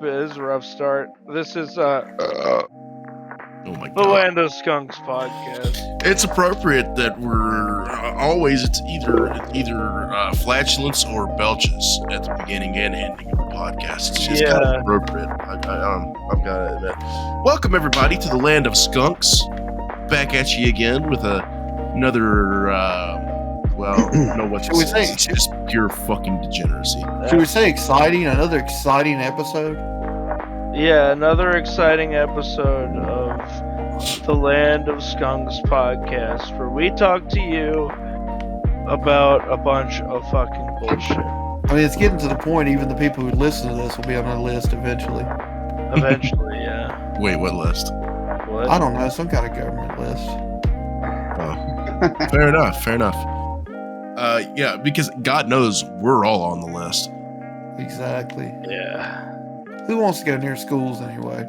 It's a rough start. This is Oh my the god. Land of Skunks podcast. It's appropriate that we're always it's either flatulence or belches at the beginning and ending of the podcast. It's just kind of appropriate. I've got to admit. Welcome everybody to the Land of Skunks. Back at you again with another. What should we say? It's just pure fucking degeneracy. Should we say exciting? Another exciting episode? Yeah, another exciting episode of the Land of Skunks podcast, where we talk to you about a bunch of fucking bullshit. I mean, it's getting to the point. Even the people who listen to this will be on our list eventually. Eventually, yeah. Wait, what list? What? I don't know, some kind of government list. Oh, fair enough. Yeah, because God knows we're all on the list. Exactly. Yeah. Who wants to go near schools anyway?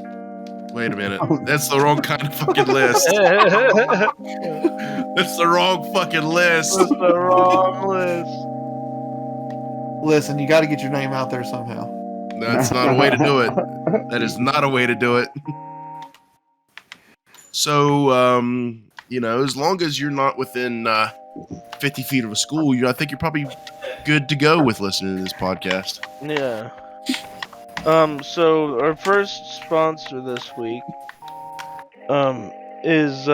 Wait a minute. That's the wrong kind of fucking list. That's the wrong fucking list. That's the wrong list. Listen, you got to get your name out there somehow. That's not a way to do it. That is not a way to do it. So, as long as you're not within 50 feet of a school, I think you're probably good to go with listening to this podcast. Yeah. So our first sponsor this week, is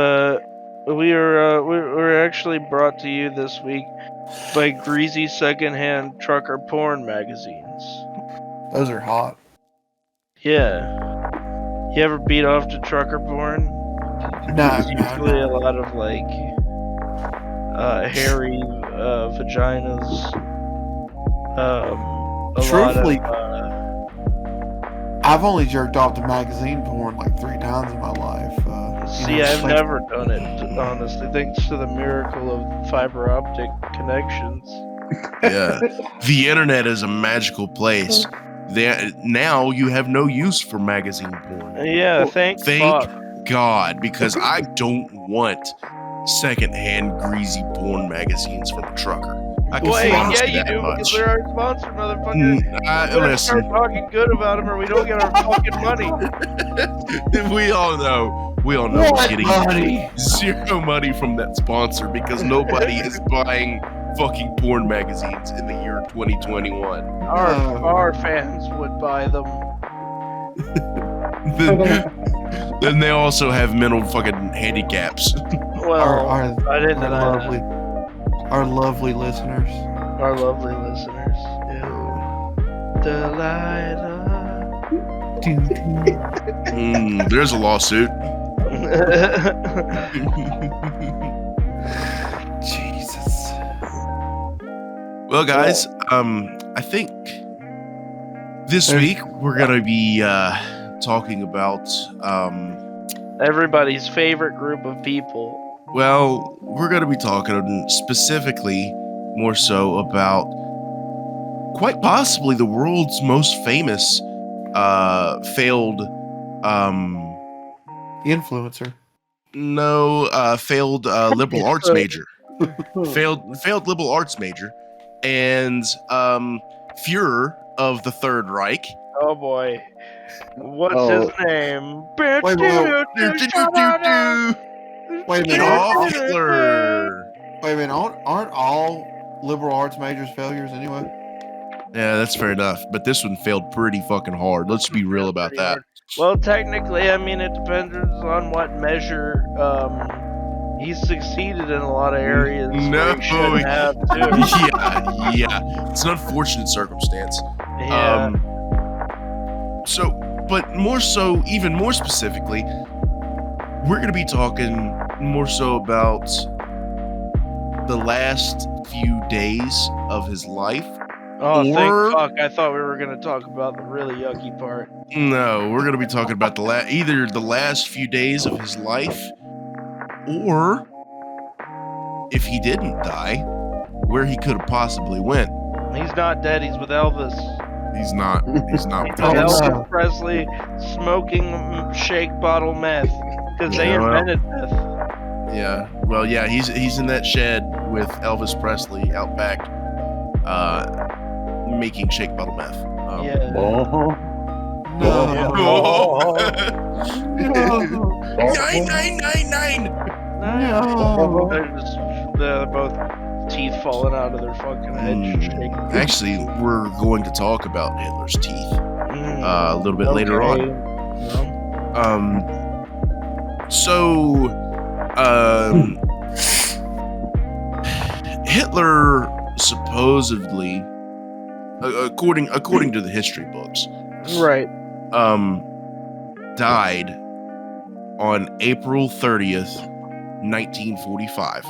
we're actually brought to you this week by Greasy Secondhand Trucker Porn magazines. Those are hot. Yeah. You ever beat off to trucker porn? No, It's usually a lot of like hairy vaginas. Truthfully, a lot of, I've only jerked off to magazine porn like 3 times in my life. I've never done it, honestly, thanks to the miracle of fiber optic connections. Yeah. The internet is a magical place. Now you have no use for magazine porn. Yeah, thank fuck. God, because I don't want secondhand greasy porn magazines from a trucker. I can promise you do, much. because they're our sponsor, motherfucker. We Listen. start talking good about them, or we don't get our fucking money. We all know we're getting zero money from that sponsor because nobody is buying fucking porn magazines in the year 2021. Our fans would buy them. Then they also have mental fucking handicaps. Well, I didn't know that. Our lovely listeners. Our lovely listeners. Yeah. Delilah. There's a lawsuit. Jesus. Well, guys, I think this week we're gonna be talking about everybody's favorite group of people. Well, we're gonna be talking specifically more so about quite possibly the world's most famous failed influencer. No, failed liberal arts major. failed liberal arts major, and Führer of the Third Reich. Oh boy, what's his name? Wait a minute, Adolf Hitler. Wait a minute, aren't all liberal arts majors failures anyway? Yeah, that's fair enough. But this one failed pretty fucking hard. Let's be real about that. Well, technically, I mean, it depends on what measure. He succeeded in a lot of areas. No, he shouldn't have too. yeah. It's an unfortunate circumstance. Yeah. But even more specifically, we're going to be talking more so about the last few days of his life. Oh, thank fuck. I thought we were going to talk about the really yucky part. No, we're going to be talking about either the last few days of his life, or if he didn't die, where he could have possibly went. He's not dead. He's with Elvis. He's not with Elvis Presley smoking shake bottle meth because they invented meth. Yeah. Well, yeah, he's in that shed with Elvis Presley out back, making shake bottle meth. Yeah. No, Nine. No. They're both teeth falling out of their fucking heads. Shaking. Actually, we're going to talk about Hitler's teeth a little bit later on. Hitler supposedly, according to the history books, Right. died on April 30th, 1945,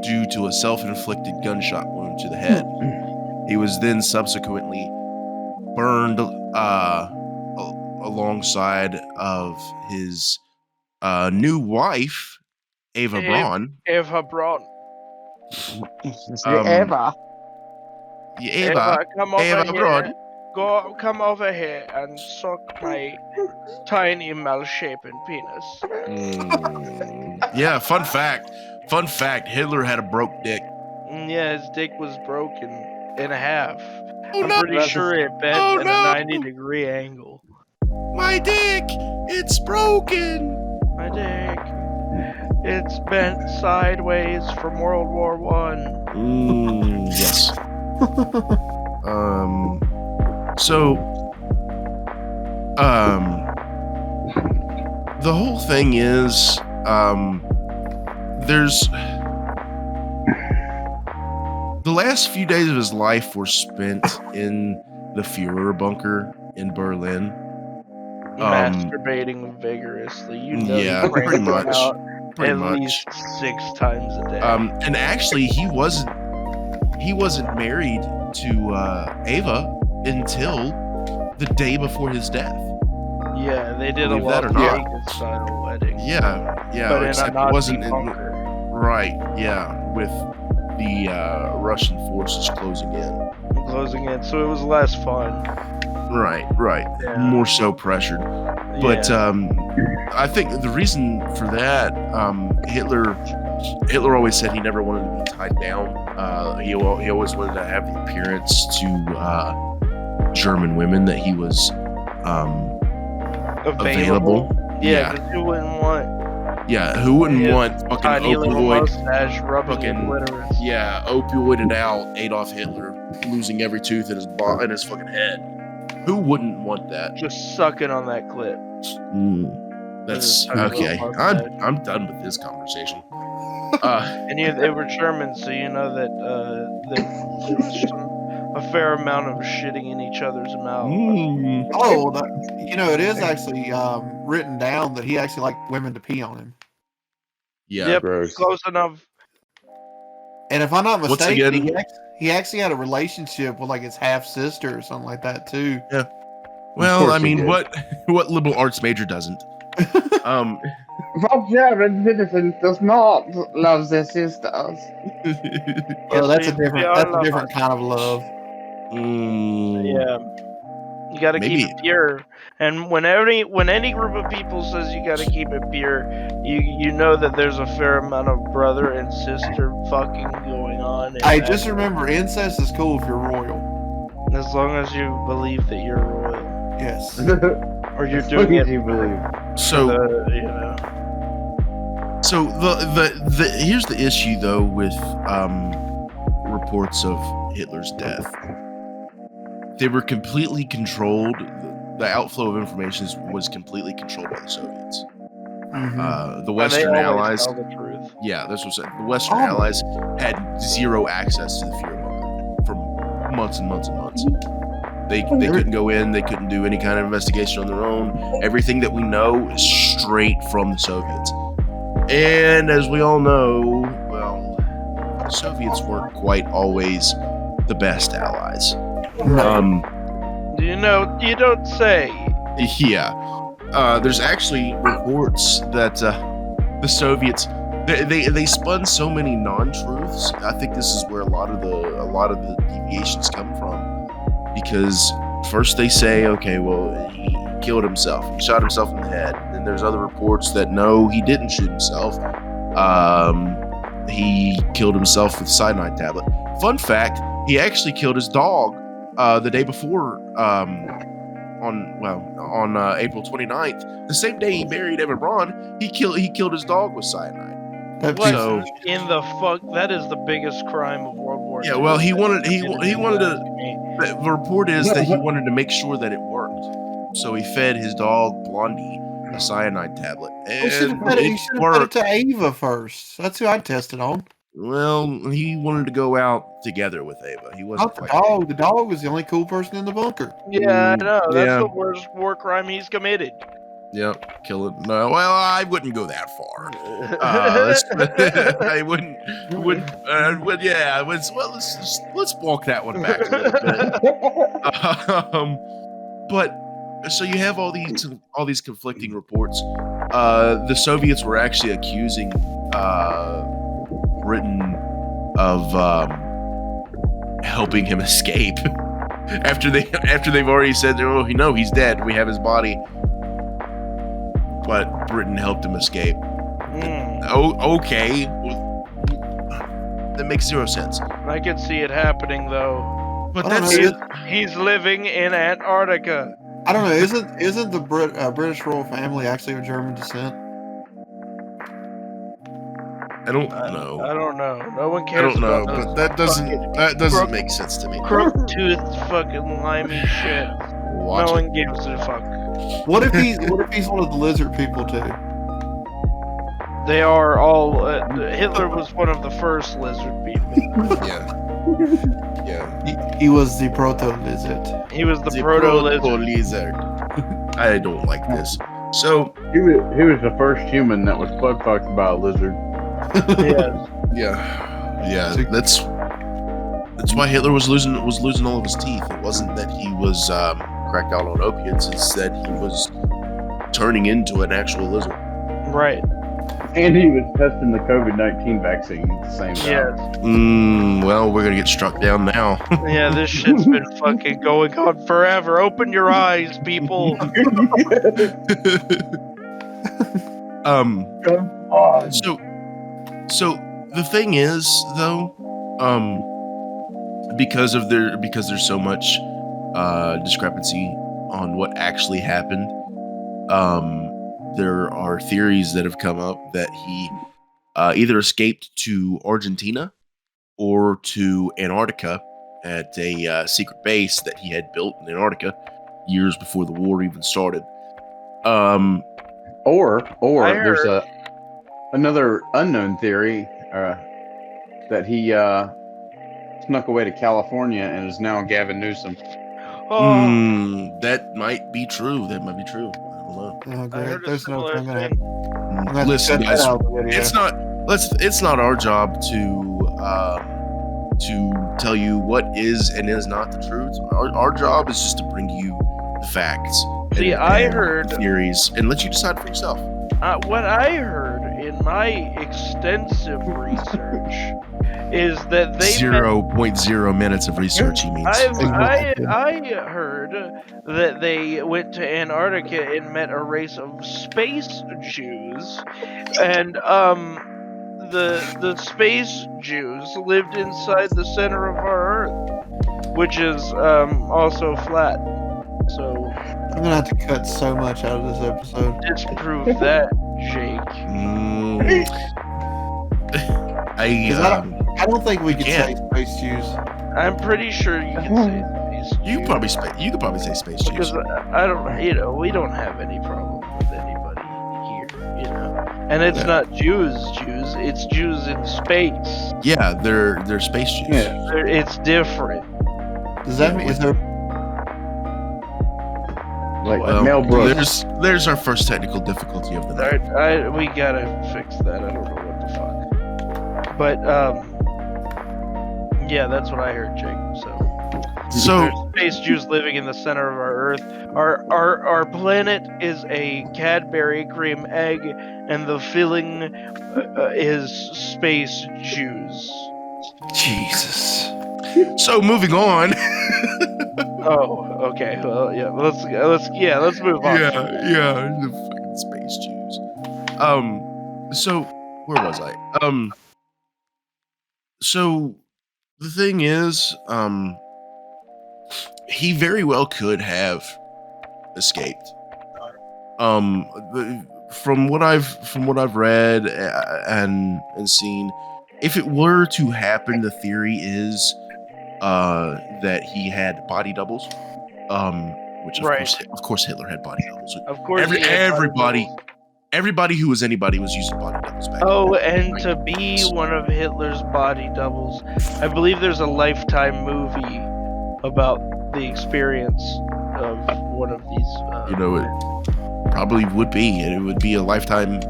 due to a self-inflicted gunshot wound to the head. He was then subsequently burned alongside of his new wife, Eva Braun. Eva Braun. Eva. Eva, come over Eva here. Braun. Come over here and suck my tiny mal-shapen penis. Yeah, fun fact, Hitler had a broke dick. Yeah, his dick was broken in half. Oh, I'm no. pretty sure it bent at a 90-degree angle. My dick, it's broken. My dick, it's bent sideways from World War I. Yes. So, the whole thing is, there's the last few days of his life were spent in the Führer bunker in Berlin. Masturbating vigorously. You know, yeah, he cranked pretty it much. out Pretty at much. least 6 times a day. And actually, he wasn't married to Ava until the day before his death. Yeah, they did a Believe that Las or not. Vegas style wedding. Yeah, But in a except it Nazi wasn't bunker. right. Yeah, with the Russian forces closing in. Closing in, so it was less fun. Right. Yeah. More so pressured. But Yeah. I think the reason for that, Hitler always said he never wanted to be tied down. He always wanted to have the appearance to German women that he was available. Yeah, 'cause who wouldn't want Yeah, who wouldn't his want fucking tiny little opioid? mustache rubbing fucking- clitoris? Yeah, opioided out Adolf Hitler, losing every tooth in his fucking head. Who wouldn't want that? Just sucking on that clip. That's Tiny little okay. mustache. I'm done with this conversation. And they were German, so you know that there was a fair amount of shitting in each other's mouth. Oh, it is actually written down that he actually liked women to pee on him. Yeah. Yep, Gross. close enough. And if I'm not Once mistaken, again- he actually had a relationship with like his half sister or something like that too. Well, course I he mean, did. what liberal arts major doesn't? What German citizen does not love their sisters? Well, that's a we different all love kind of love. Yeah. You gotta keep Maybe- it pure. And when any group of people says you gotta keep it pure, you know that there's a fair amount of brother and sister fucking going on. I just remember incest is cool if you're royal. as long as you believe that you're royal. Yes. Or you're As doing long as it you believe. So you know. So the here's the issue though with reports of Hitler's death. They were completely controlled. The outflow of information was completely controlled by the Soviets. The Western And they always Allies. tell the truth. Yeah, this was it. The Western Allies had zero access to the Führer bunker for months and months and months. They couldn't go in. They couldn't do any kind of investigation on their own. Everything that we know is straight from the Soviets. And as we all know, well, the Soviets weren't quite always the best allies. You know, you don't say. Yeah. There's actually reports that the Soviets they spun so many non-truths. I think this is where a lot of the deviations come from. Because first they say, okay, well, he killed himself. He shot himself in the head. Then there's other reports that no, he didn't shoot himself. He killed himself with cyanide tablet. Fun fact, he actually killed his dog the day before, on April 29th, the same day he buried Evan Braun, he killed his dog with cyanide. What So in the fuck? That is the biggest crime of World War II. yeah, well, he wanted in to. me. The report is that he wanted to make sure that it worked, so he fed his dog Blondie a cyanide tablet, He should and have fed it it worked. to Ava first. That's who I tested on. Well, he wanted to go out together with Ava. He wasn't Not the like dog. The dog was the only cool person in the bunker. Yeah, I know. That's yeah. the worst war crime he's committed. Yep, kill it. No, well, I wouldn't go that far. I wouldn't. Yeah. Let's walk that one back a little bit. But so you have all these conflicting reports. The Soviets were actually accusing Britain of helping him escape after they've already said, oh no, he's dead. We have his body. But Britain helped him escape. Oh, okay. That makes zero sense. I can see it happening though. But He's living in Antarctica. I don't know. Isn't the British royal family actually of German descent? I don't know. I don't know. No one I cares don't know, about but that doesn't make sense to me. crook-toothed fucking limey shit. Watch No it. one gives a fuck. What if he's one of the lizard people too? They are all. Hitler was one of the first lizard people. Yeah. He was the proto lizard. He was the proto lizard. lizard. I don't like this. So He was the first human that was butt fucked by a lizard. yeah. That's why Hitler was losing all of his teeth. It wasn't that he was cracked out on opiates. It's that he was turning into an actual lizard. Right. And he was testing the COVID-19 vaccine at the same time. Yes. Well, we're gonna get struck down now. Yeah, this shit's been fucking going on forever. Open your eyes, people. So the thing is, though, because there's so much discrepancy on what actually happened, there are theories that have come up that he either escaped to Argentina or to Antarctica at a secret base that he had built in Antarctica years before the war even started. Or I there's heard- another unknown theory that he snuck away to California and is now Gavin Newsom. Oh, That might be true. I don't know. Oh, I great. heard a There's no similar I'm gonna have, thing. I'm gonna have to Listen, cut that guys, out of the video. it's not our job to tell you what is and is not the truth. Our job is just to bring you the facts. See, I heard theories and let you decide for yourself. what I heard in my extensive research is that they 0.0 minutes of research. He means. I heard that they went to Antarctica and met a race of space Jews, and the space Jews lived inside the center of our Earth, which is also flat. So I'm gonna have to cut so much out of this episode. disprove that, Jake. I don't think we could Yeah. say space Jews. I'm pretty sure you can say space You Jews, could probably say space because Jews. I don't, we don't have any problem with anybody here, And it's not Jews, it's Jews in space. Yeah, they're space Jews. Yeah. It's different. Does that mean is there? Like Well, Mel Brooks. there's our first technical difficulty of the night. We gotta fix that. I don't know what the fuck. But yeah, that's what I heard, Jake. So There's space Jews living in the center of our Earth. Our planet is a Cadbury cream egg, and the filling is space Jews. Jesus. so moving on. Oh, okay. Well, yeah. Let's move on. Yeah, the fucking space Jews. So where was I? So the thing is, he very well could have escaped. From what I've read and seen, if it were to happen, the theory is that he had body doubles. Which of course Hitler had body doubles. Of course, he had body doubles. Everybody who was anybody was using body doubles back Oh, then. and to be one of Hitler's body doubles, I believe there's a Lifetime movie about the experience of one of these. It probably would be, and it would be a Lifetime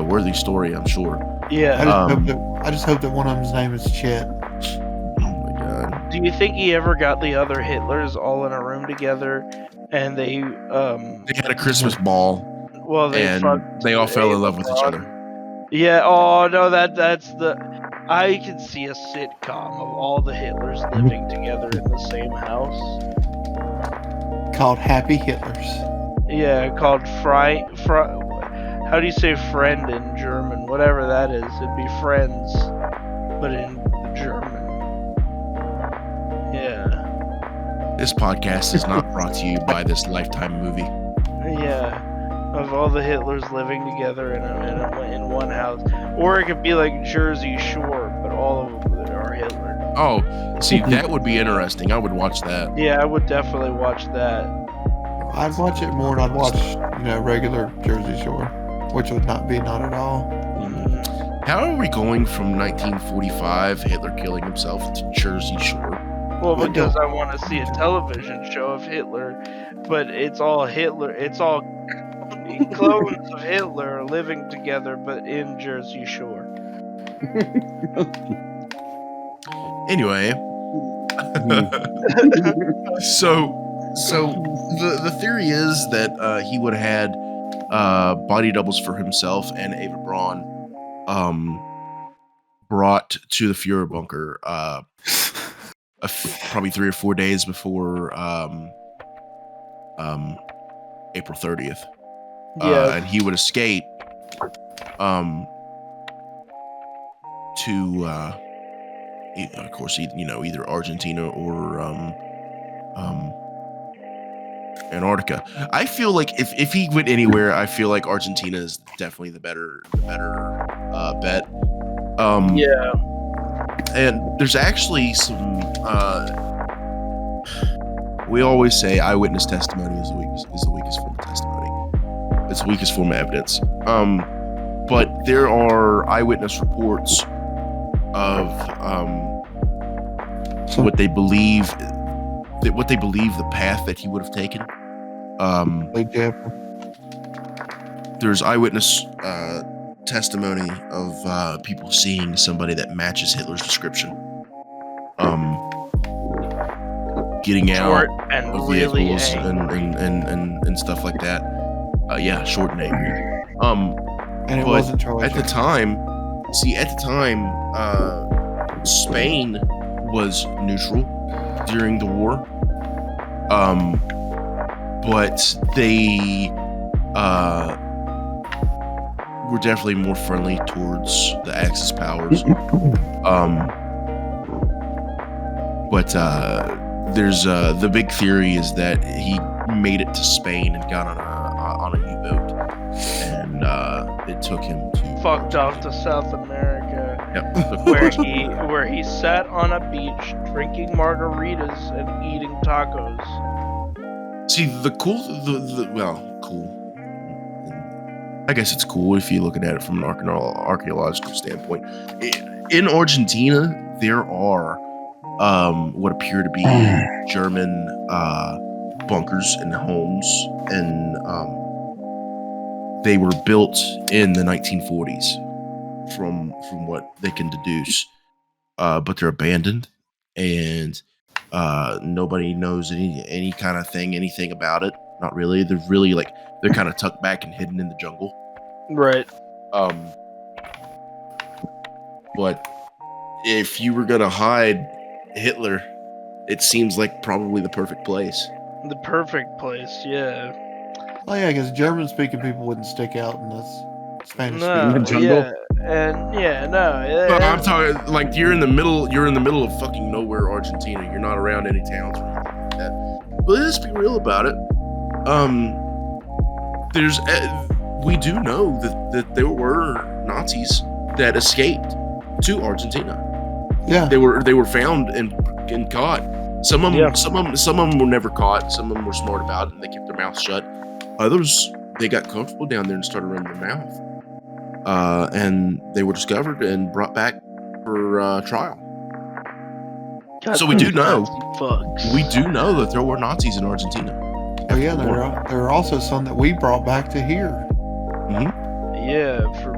worthy story, I'm sure. Yeah. I just hope that one of them's name is Chet. Oh my god. Do you think he ever got the other Hitlers all in a room together, and they had a Christmas ball? Well, they all fell in love with each other. Yeah. Oh no, that's the. I can see a sitcom of all the Hitlers living together in the same house. Called Happy Hitlers. Yeah, called how do you say friend in German? Whatever that is, it'd be friends, but in German. Yeah. This podcast is not brought to you by this Lifetime movie. Yeah. Of all the Hitlers living together in one house, or it could be like Jersey Shore, but all of them are Hitler. Oh, see, that would be interesting. I would watch that. Yeah, I would definitely watch that. I'd watch it more than I'd watch, regular Jersey Shore, which would not at all. How are we going from 1945, Hitler killing himself, to Jersey Shore? Well, because I want to see a television show of Hitler, but it's all Hitler. It's all clones of Hitler living together, but in Jersey Shore. Anyway, so the theory is that he would have had body doubles for himself and Ava Braun brought to the Fuhrer bunker probably 3 or 4 days before April 30th. Yeah. And he would escape to of course either Argentina or Antarctica. I feel like if he went anywhere, I feel like Argentina is definitely the better bet. Yeah. And there's actually some we always say eyewitness testimony is the weakest form of testimony. It's the weakest form of evidence. But there are eyewitness reports of what they believe the path that he would have taken. There's eyewitness testimony of people seeing somebody that matches Hitler's description. Getting out and of really vehicles and stuff like that. Yeah, short and angry. And it wasn't Charlie. At the time, Spain was neutral during the war. But they were definitely more friendly towards the Axis powers. But there's the big theory is that he made it to Spain and got on a U-boat, and it took him to fucked off to South America. Yep. where he sat on a beach drinking margaritas and eating tacos. See, cool. I guess it's cool if you're looking at it from an archaeological standpoint. In Argentina, there are what appear to be German bunkers and homes, and they were built in the 1940s, from what they can deduce. But they're abandoned, and nobody knows any kind of anything about it. Not really. They're kind of tucked back and hidden in the jungle. Right. But if you were gonna hide Hitler, it seems like probably the perfect place. The perfect place, yeah. Oh yeah, because German-speaking people wouldn't stick out in this Spanish-speaking jungle. No. I'm talking like you're in the middle of fucking nowhere, Argentina. You're not around any towns or anything. let's be real about it. We do know that there were Nazis that escaped to Argentina. Yeah. They were found and caught. Some of them were never caught. Some of them were smart about it and they kept their mouths shut. Others, they got comfortable down there and started running their mouth. And they were discovered and brought back for trial. God, So we do know. Fucks. We do know that there were Nazis in Argentina. Oh yeah, there are also some that we brought back to here. Yeah, for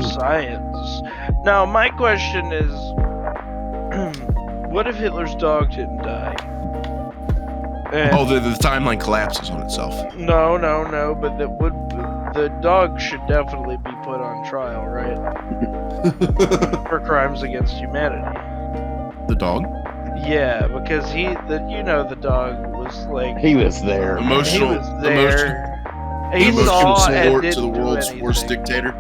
science. Now, my question is, what if Hitler's dog didn't die? And the timeline collapses on itself. No, but the dog should definitely be put on trial, right? For crimes against humanity. The dog? Yeah, because the dog was like... He was there. Emotional. He was there. He Emotional saw and support didn't to the do world's anything. worst dictator.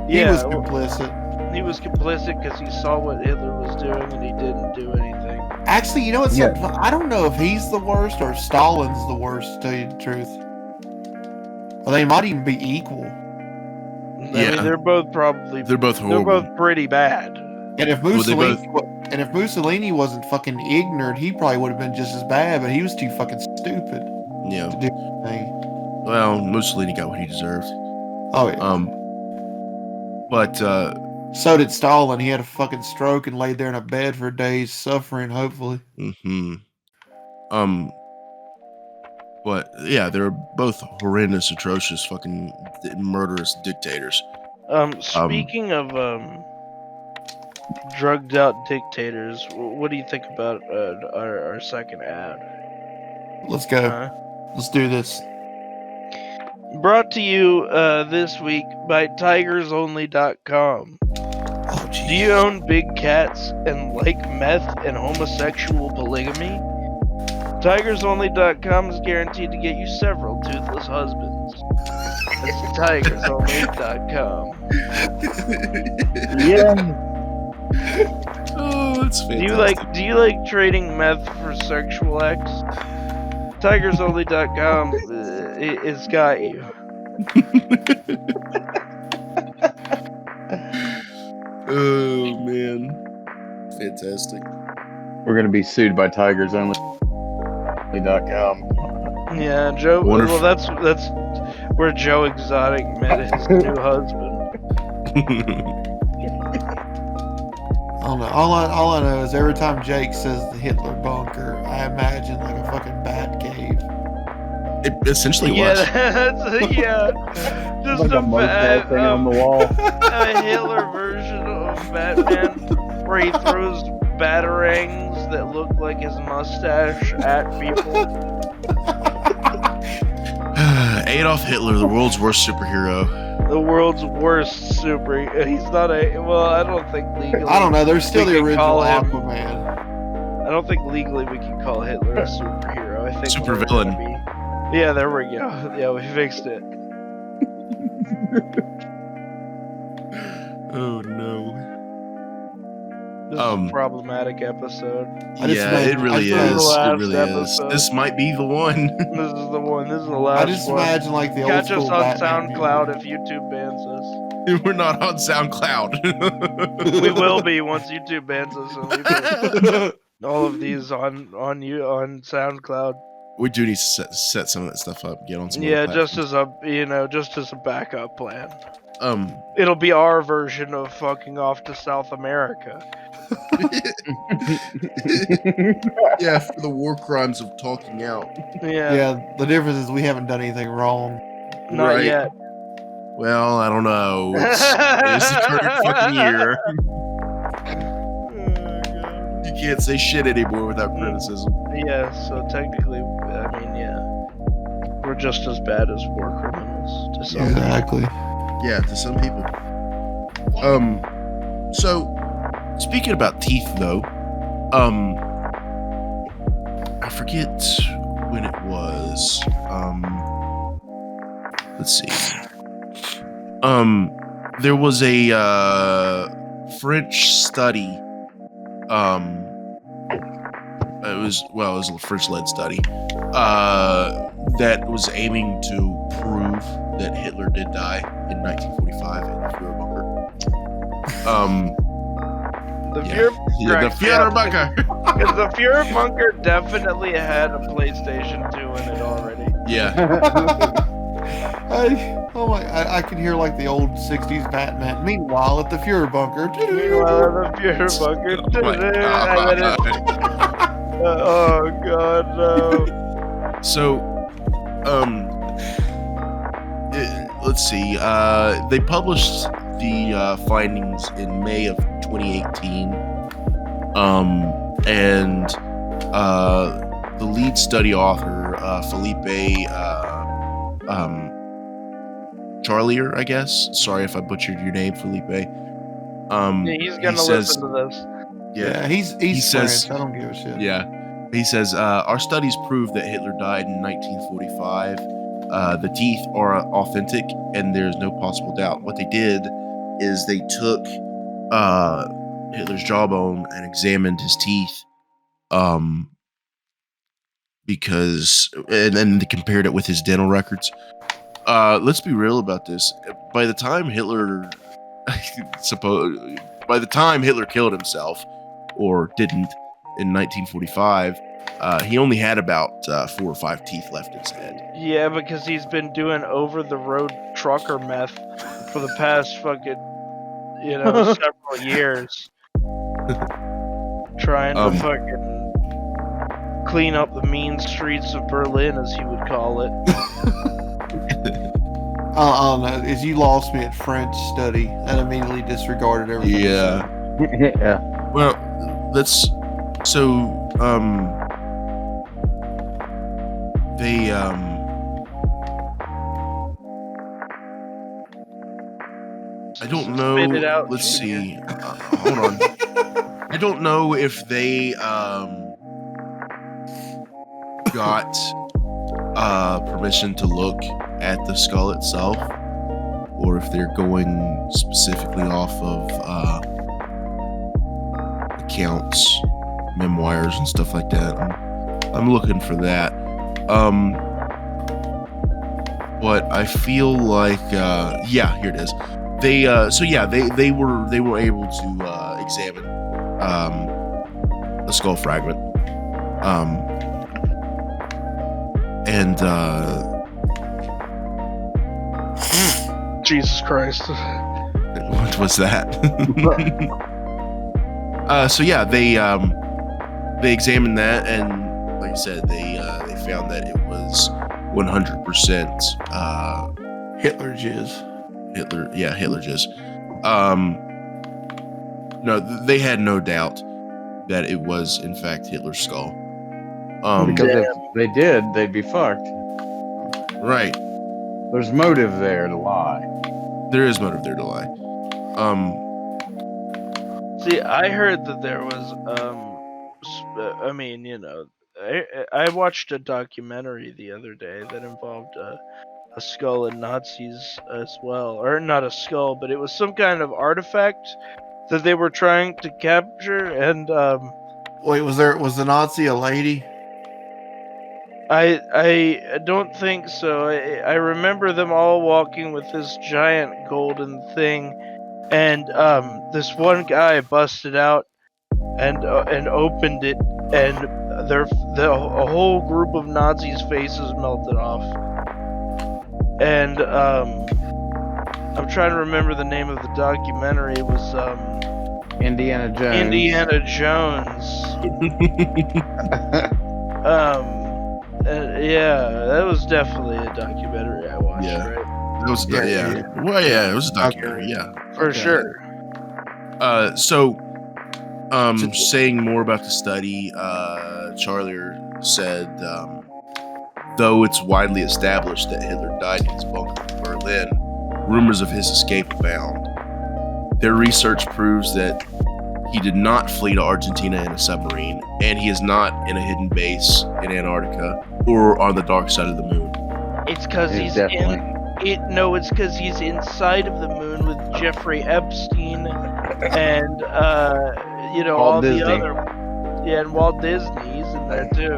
He Yeah, was complicit. He was complicit because he saw what Hitler was doing and he didn't do anything. Actually, you know what's Yeah. I don't know if he's the worst or Stalin's the worst, to tell you the truth. Well, they might even be equal. I Yeah. mean, they're both probably... They're both They're horrible. both pretty bad. And if Well, they Mussolini wasn't fucking ignorant, he probably would have been just as bad, but he was too fucking stupid Yeah. to do anything. Well, Mussolini got what he deserved. Oh yeah. But So did Stalin. He had a fucking stroke and laid there in a bed for days, suffering, hopefully. But yeah, they're both horrendous, atrocious, fucking murderous dictators. Speaking of drugged out dictators, what do you think about our second ad? Let's go. Let's do this. Brought to you this week by TigersOnly.com. Oh, Do you own big cats and like meth and homosexual polygamy? TigersOnly.com is guaranteed to get you several toothless husbands. That's TigersOnly.com. Yeah. Oh, that's fantastic. Do you like trading meth for sexual acts? TigersOnly.com it's got you. Oh man, fantastic. We're gonna be sued by TigersOnly.com. Yeah, Joe. Wonderful. Well, that's where Joe Exotic met his new husband. I don't know. All I know is every time Jake says the Hitler bunker, I imagine like a fucking bat cave. It essentially Yeah, was. just Like a motel thing on the wall. a Hitler version of Batman, where he throws batarangs that look like his mustache at people. Adolf Hitler, the world's worst superhero. The world's worst super. He's not a. Well, I don't think legally. I don't know. There's still we the can original call him- Aquaman. I don't think legally we can call Hitler a superhero. I think Super we're villain. gonna be- Yeah, there we go. Yeah, we fixed it. Oh no. This is a problematic episode. I just Yeah, imagine- it really I is. just- It last really episode. is. This might be the one. This is the one. This is the last I just one. imagine like the old Catch school us on Batman SoundCloud if YouTube bans us. We're not on SoundCloud. We will be once YouTube bans us, and we put all of these on SoundCloud. We do need to set some of that stuff up. Get on some. Yeah, other just as a backup plan. platforms. It'll be our version of fucking off to South America. Yeah, for the war crimes of talking out. Yeah, Yeah, the difference is we haven't done anything wrong. not right. yet. Well, I don't know. It's the current fucking year. You can't say shit anymore without criticism. Yeah, so technically, I mean, yeah, we're just as bad as war criminals to some people. Exactly. Yeah, to some people. So speaking about teeth though, I forget when it was. Let's see. There was a French study it was a French-led study that was aiming to prove that Hitler did die in 1945 in the Führer bunker. The The Führer bunker. Because the Führer bunker definitely had a PlayStation 2 in it already. Yeah. I can hear like the old 60s Batman. Meanwhile, at the Führer bunker. Meanwhile, at the Führer bunker. Oh my God. Oh God, no. So, let's see. They published the findings in May of 2018. And the lead study author, Felipe Charlier, I guess. Sorry if I butchered your name, Felipe. He's gonna listen to this. Yeah, he's French. I don't give a shit. Yeah. He says, our studies prove that Hitler died in 1945. The teeth are authentic, and there's no possible doubt. What they did is they took Hitler's jawbone and examined his teeth, because, and then they compared it with his dental records. Let's be real about this. By the time Hitler killed himself, or didn't, in 1945, he only had about 4 or 5 teeth left in his head. Yeah, because he's been doing over-the-road trucker meth for the past fucking, several years. Trying to fucking clean up the mean streets of Berlin, as he would call it. I don't know. As you lost me at French study, and immediately disregarded everything. Yeah. Yeah. Well, they I don't know. Spit it out, Let's Junior. see. Hold on. I don't know if they got permission to look at the skull itself, or if they're going specifically off of accounts, memoirs, and stuff like that. I'm looking for that. But I feel like here it is. They they were able to examine a skull fragment, and Jesus Christ. what was that? They examined that, and like I said, they found that it was 100% Hitler jizz. Hitler jizz. No, they had no doubt that it was in fact Hitler's skull. Because if they did, they'd be fucked. Right. There's motive there to lie. There is motive there to lie. See, I heard that there was, I watched a documentary the other day that involved a skull and Nazis as well. Or not a skull, but it was some kind of artifact that they were trying to capture, and, Wait, was the Nazi a lady? I don't think so. I remember them all walking with this giant golden thing, and this one guy busted out and opened it, and a whole group of Nazis' faces melted off. And I'm trying to remember the name of the documentary. It was Indiana Jones. Indiana Jones. Yeah, that was definitely a documentary I watched, Yeah. right? It was Well, yeah, it was a documentary. Yeah. For sure. Saying more about the study, Charlier said, though it's widely established that Hitler died in his bunker in Berlin, rumors of his escape abound. Their research proves that he did not flee to Argentina in a submarine, and he is not in a hidden base in Antarctica or on the dark side of the moon. It's because he's it's because he's inside of the moon with Jeffrey Epstein and all Disney. the other, and Walt Disney's, and That too.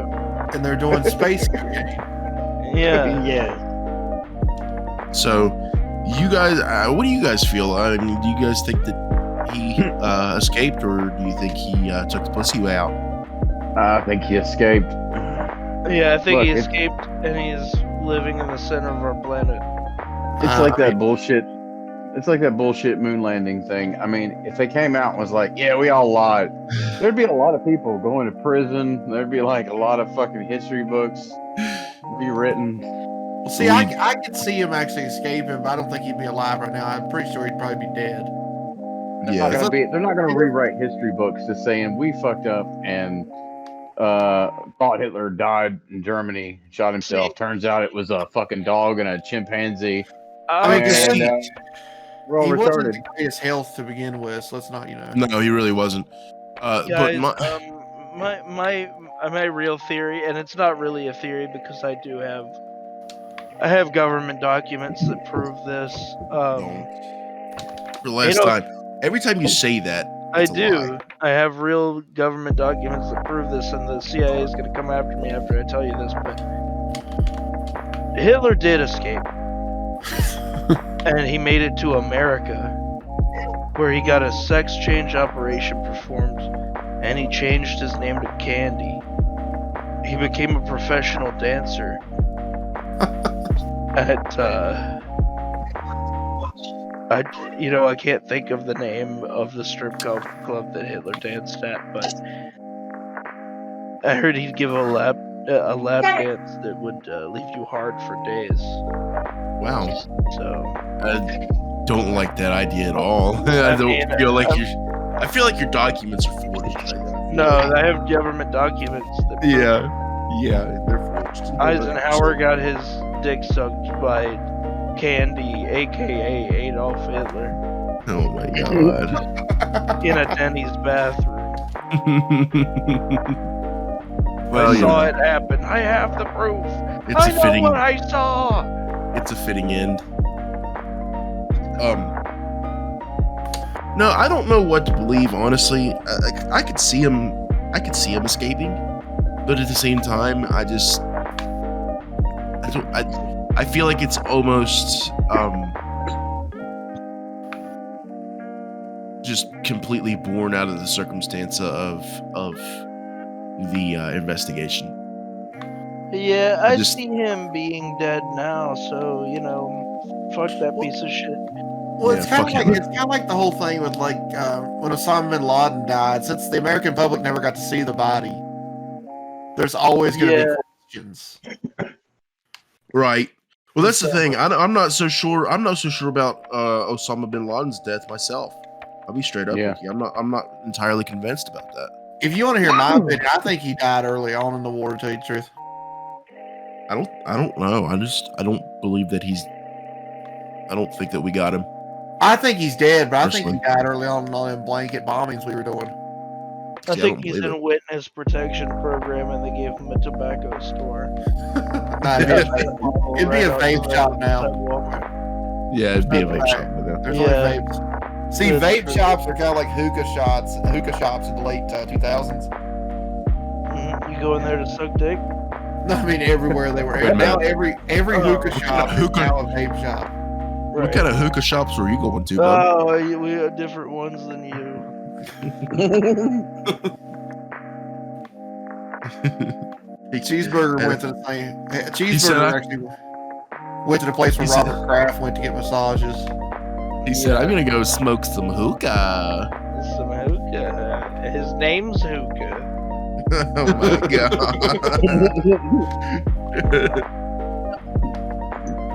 And they're doing space cocaine. Yeah. Yeah. So, you guys, what do you guys feel? I mean, do you guys think that he escaped, or do you think he took the pussy out? I think he escaped. Yeah, I think Look, he it's- escaped and he's living in the center of our planet. It's like that bullshit. It's like that bullshit moon landing thing. I mean, if they came out and was like, "Yeah, we all lied," there'd be a lot of people going to prison. There'd be like a lot of fucking history books be written. Well, see, I could see him actually escaping, but I don't think he'd be alive right now. I'm pretty sure he'd probably be dead. Yeah. They're not gonna rewrite history books just saying we fucked up and thought Hitler died in Germany, shot himself. Turns out it was a fucking dog and a chimpanzee. I mean, And, we're all he wasn't retarded. the greatest health to begin with, so let's not, No, he really wasn't. But Guys, my my real theory, and it's not really a theory because I have government documents that prove this. for last time, every time you say that, I it's a do. lie. I have real government documents that prove this, and the CIA is going to come after me after I tell you this. But Hitler did escape, and he made it to America, where he got a sex change operation performed, and he changed his name to Candy. He became a professional dancer at I can't think of the name of the strip club that Hitler danced at, but I heard he'd give a lap dance that would leave you hard for days. Wow. So I don't like that idea at all. I feel like your documents are forged. no, I have government documents that Yeah, they're forged. Eisenhower got his dick sucked by Candy, aka Adolf Hitler, Oh my god. in a Denny's bathroom. Well, I you saw know, it happen. I have the proof. it's I a know fitting. what I saw. It's a fitting end. No, I don't know what to believe. Honestly, I could see him. I could see him escaping, but at the same time, I feel like it's almost just completely born out of the circumstance of the investigation. Yeah, I just- see him being dead now, so fuck that piece of shit. Well, it's Yeah, kind of fuck like him. the whole thing with when Osama bin Laden died. Since the American public never got to see the body, there's always going to Yeah. be questions. Right. Well, that's the thing. I'm not so sure. I'm not so sure about Osama bin Laden's death myself. I'll be straight up Yeah. with you. I'm not entirely convinced about that. If you want to hear my opinion, I think he died early on in the war. To tell you the truth, I don't know. I don't believe that I don't think that we got him. I think he's dead, but I think he Personally. died early on in all them blanket bombings we were doing. I See, I think don't he's believe in a it. witness protection program, and they gave him a tobacco store. Nah, it'd be a vape shop now. At Walmart. Yeah, it'd be a vape Right. shop. But There's Yeah. only vapes. See, That's vape true. shops are kind of like hookah shops in the late 2000s. You go in there to suck dick? I mean, everywhere they were. Wait a Now minute. every hookah shop is Hookah- now a vape shop. What kind of hookah shops were you going to, bud? Oh, we have different ones than you. Cheeseburger went to the thing. said Cheeseburger I- actually went to the place where He said- Robert Kraft went to get massages. He said, "I'm gonna go smoke some hookah." Some hookah. His name's Hookah. Oh my god!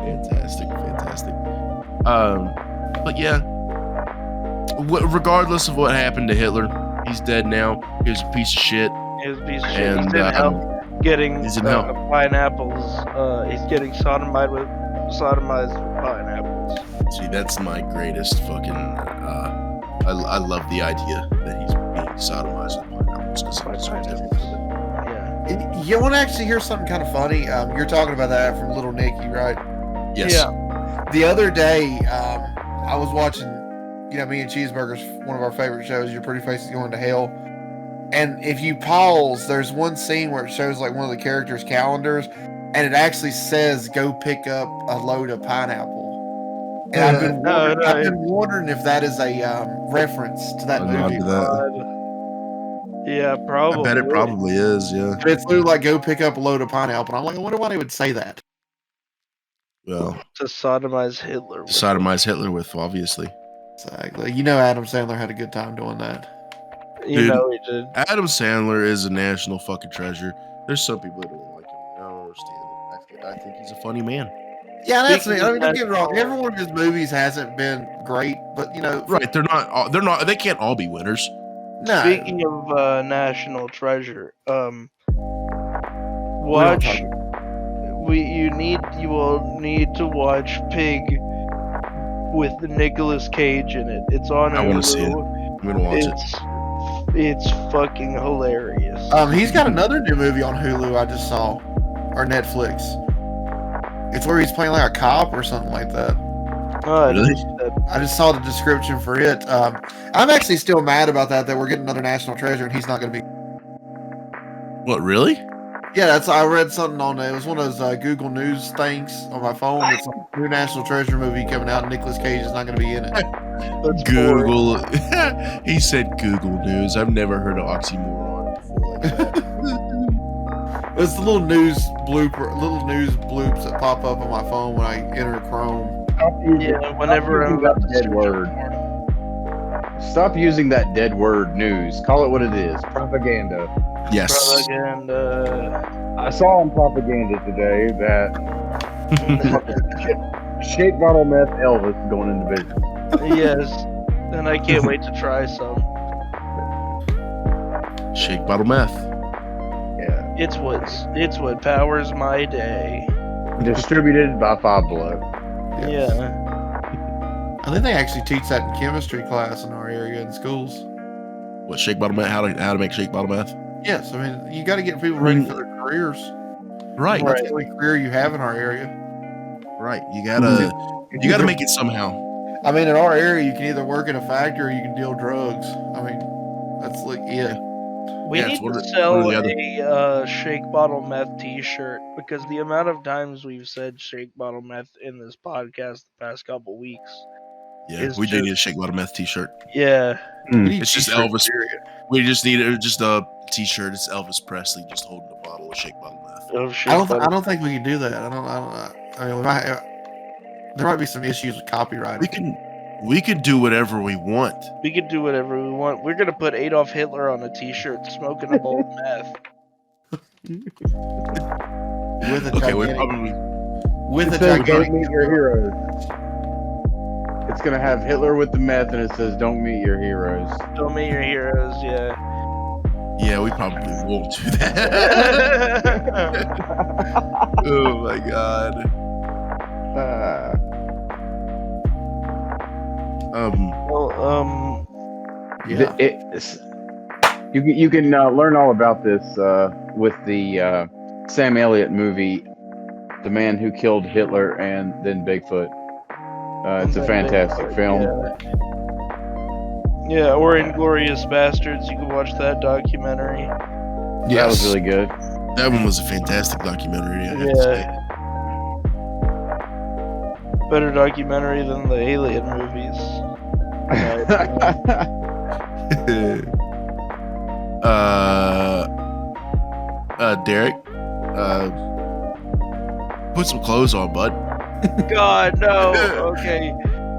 fantastic. But yeah, regardless of what happened to Hitler, he's dead now. He was a piece of shit. He's a piece of shit. And He's in hell getting he's in hell. pineapples. He's getting sodomized with pineapples. See, that's my greatest fucking. I love the idea that he's being sodomized with pineapples because By I'm so pineapples. different. Yeah. And you want to actually hear something kind of funny? You're talking about that from Little Nicky, right? Yes. Yeah. The other day, I was watching, me and Cheeseburger's one of our favorite shows, Your Pretty Face is Going to Hell. And if you pause, there's one scene where it shows like one of the characters' calendars, and it actually says, "Go pick up a load of pineapple." And I've been wondering if that is a reference to that I'll nod movie. to that. Yeah, probably. I bet it probably is. Yeah. But it's literally like, "Go pick up a load of pineapple." And I'm like, I wonder why they would say that. Well, To sodomize Hitler. sodomize Hitler with, obviously. Exactly. You know, Adam Sandler had a good time doing that. You Dude, know he did. Adam Sandler is a national fucking treasure. There's some people that don't like him. I don't understand it. I think he's a funny man. Yeah, that's me. Speaking I of mean, don't get me wrong. national- Every one of his movies hasn't been great, but you know, Right? They're not. They can't all be winners. no. Speaking of national treasure, watch. You will need to watch Pig with Nicolas Cage in it. It's on Hulu. I want to see it. I'm gonna watch it. It's fucking hilarious. He's got another new movie on Hulu I just saw, or Netflix. It's where he's playing like a cop or something like that. Really? I just saw the description for it. I'm actually still mad about that we're getting another National Treasure and he's not going to be. What? Really? Yeah, I read something on it. It was one of those Google News things on my phone. It's like a new National Treasure movie coming out and Nicolas Cage is not going to be in it. That's Google. He said Google News. I've never heard of oxymoron before like that. It's the little news bloops that pop up on my phone when I enter Chrome. Yeah, whenever I'm Stop about using that to dead word. Stop using that dead word, news. Call it what it is. Propaganda. Yes. propaganda. I saw on propaganda today that shake bottle meth Elvis is going into business. Yes, and I can't wait to try some. Shake bottle meth. Yeah. It's what powers my day. Distributed by Five Below. Yes. Yeah. I think they actually teach that in chemistry class in our area in schools. What? Shake bottle meth? How to make shake bottle meth? Yes, I mean you got to get people ready for their careers. Right. That's the only career you have in our area. Right. You gotta make it somehow. I mean, in our area, you can either work in a factory or you can deal drugs. I mean, that's like We Yeah, need it's one to or sell the other. a shake bottle meth T-shirt because the amount of times we've said shake bottle meth in this podcast the past couple weeks. Yeah, It's we do just- need a shake bottle meth T-shirt. Yeah. It's just Elvis. We just need just a T-shirt. It's Elvis Presley just holding a bottle of shake bottle meth. Of shake I bottle. don't think we can do that. I mean, there might be some issues with copyright. We could do whatever we want. We could do whatever we want. We're gonna put Adolf Hitler on a T-shirt smoking a bowl of meth. With a Okay, we gigantic, probably. with a It says, gigantic. "Don't meet your heroes." It's gonna have Hitler with the meth, and it says, "Don't meet your heroes." Don't meet your heroes, yeah. Yeah, we probably won't do that. Oh my god. Well, Yeah. You can learn all about this with the Sam Elliott movie, "The Man Who Killed Hitler and Then Bigfoot." It's a fantastic film. Yeah, or Inglorious Bastards. You can watch that documentary. That was really good. That one was a fantastic documentary. I have to say. Better documentary than the Alien movies. Derek, put some clothes on, bud. God, no. Okay.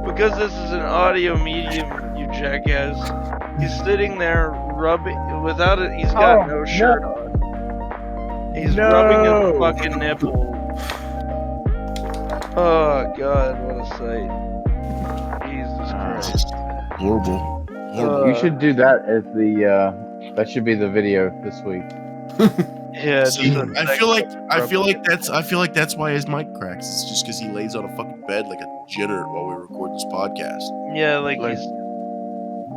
Because this is an audio medium, you jackass. He's sitting there rubbing without it. He's got no shirt on. He's rubbing his fucking nipple. Oh God, what a sight! Jesus Christ. Horrible. You should do that as the. That should be the video this week. Yeah, See, just a I feel like that's why his mic cracks. It's just because he lays on a fucking bed like a degenerate while we record this podcast. Yeah, like he's.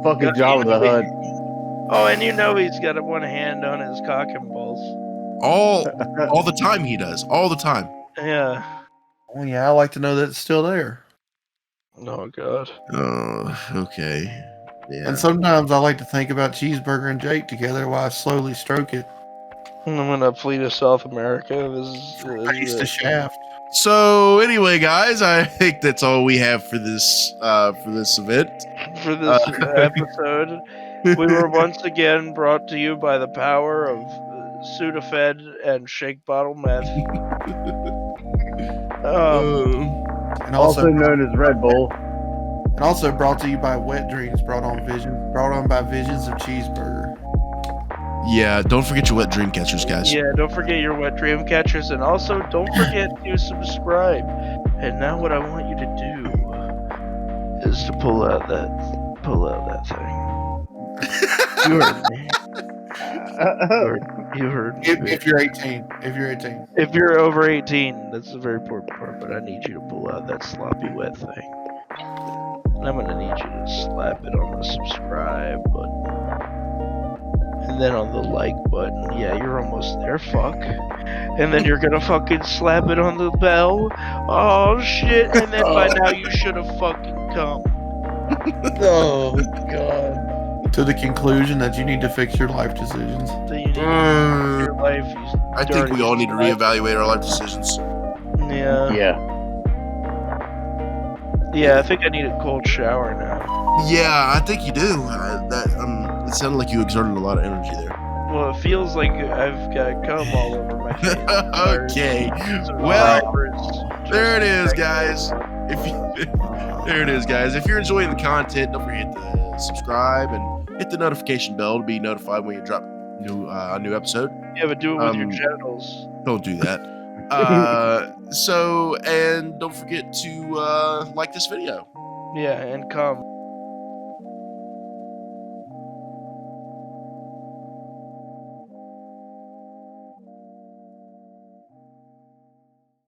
Fucking Jabba the Hutt. Oh, and you know he's got one hand on his cock and balls. All the time he does. All the time. Yeah. Well, yeah, I like to know that it's still there. Oh God. Oh, okay. Yeah. And sometimes I like to think about Cheeseburger and Jake together while I slowly stroke it. I'm gonna flee to South America. This Face is the it. shaft. So anyway, guys, I think that's all we have for this event. For this episode. We were once again brought to you by the power of Sudafed and Shake Bottle Meth. And Also known as Red Bull. And also brought to you by Wet Dreams, brought on by Visions of Cheeseburger. Yeah, don't forget your wet dream catchers, guys. Yeah, don't forget your wet dream catchers, and also don't forget to subscribe. And now what I want you to do is to pull out that thing. You heard me. You heard me. If you're 18. If you're 18. If you're over 18, that's a very important part, but I need you to pull out that sloppy wet thing. And I'm gonna need you to slap it on the subscribe button. And then on the like button. Yeah, you're almost there, fuck. And then you're gonna fucking slap it on the bell. Oh shit, and then by now you should have fucking come. Oh, God. To the conclusion that you need to fix your life decisions. So you need to fix your life. I think we all need to reevaluate our life decisions. Yeah. Yeah. Yeah, I think I need a cold shower now. Yeah, I think you do. It sounded like you exerted a lot of energy there. Well, it feels like I've got cum all over my face. Okay. Well, there it is, guys. There it is, guys. If you're enjoying the content, don't forget to subscribe and hit the notification bell to be notified when you drop a new episode. Yeah, but do it with your genitals. Don't do that. And don't forget to like this video. Yeah, and cum.